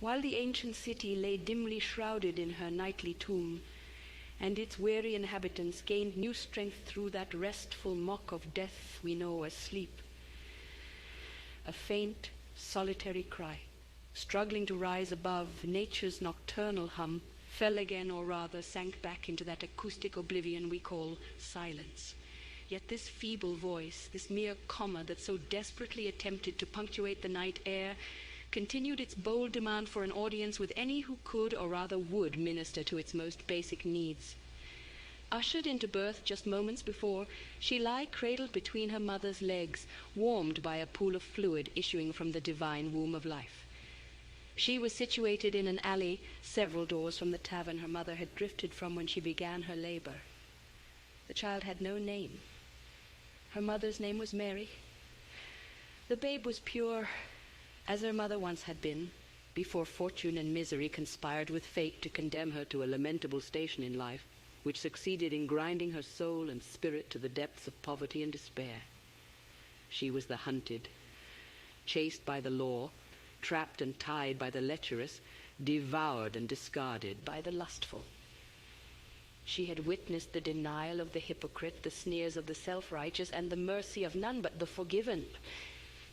while the ancient city lay dimly shrouded in her nightly tomb, and its weary inhabitants gained new strength through that restful mock of death we know as sleep. A faint, solitary cry, struggling to rise above nature's nocturnal hum, fell again, or rather sank back into that acoustic oblivion we call silence. Yet this feeble voice, this mere comma that so desperately attempted to punctuate the night air, continued its bold demand for an audience with any who could, or rather would, minister to its most basic needs. Ushered into birth just moments before, she lay cradled between her mother's legs, warmed by a pool of fluid issuing from the divine womb of life. She was situated in an alley several doors from the tavern her mother had drifted from when she began her labor. The child had no name. Her mother's name was Mary. The babe was pure, as her mother once had been, before fortune and misery conspired with fate to condemn her to a lamentable station in life, which succeeded in grinding her soul and spirit to the depths of poverty and despair. She was the hunted, chased by the law, trapped and tied by the lecherous, devoured and discarded by the lustful. She had witnessed the denial of the hypocrite, the sneers of the self-righteous, and the mercy of none but the forgiven.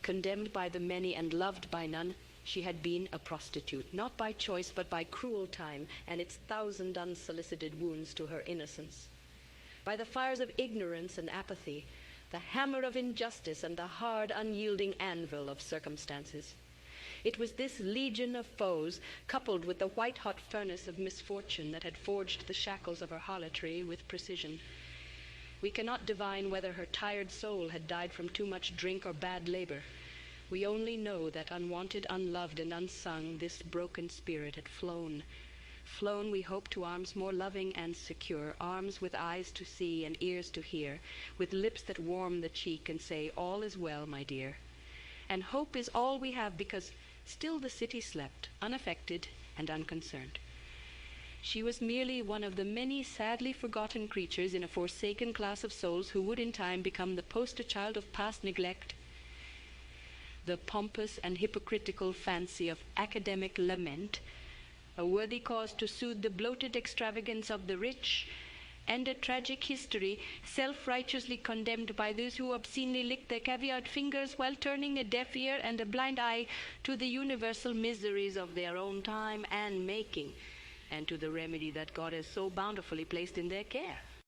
Condemned by the many and loved by none, she had been a prostitute, not by choice but by cruel time and its 1,000 unsolicited wounds to her innocence. By the fires of ignorance and apathy, the hammer of injustice and the hard, unyielding anvil of circumstances. It was this legion of foes, coupled with the white-hot furnace of misfortune, that had forged the shackles of her harlotry with precision. We cannot divine whether her tired soul had died from too much drink or bad labor. We only know that unwanted, unloved, and unsung, this broken spirit had flown. Flown, we hope, to arms more loving and secure, arms with eyes to see and ears to hear, with lips that warm the cheek and say, "All is well, my dear." And hope is all we have, because still the city slept, unaffected and unconcerned. She was merely one of the many sadly forgotten creatures in a forsaken class of souls who would in time become the poster child of past neglect, the pompous and hypocritical fancy of academic lament, a worthy cause to soothe the bloated extravagance of the rich, and a tragic history self-righteously condemned by those who obscenely licked their caviared fingers while turning a deaf ear and a blind eye to the universal miseries of their own time and making, and to the remedy that God has so bountifully placed in their care.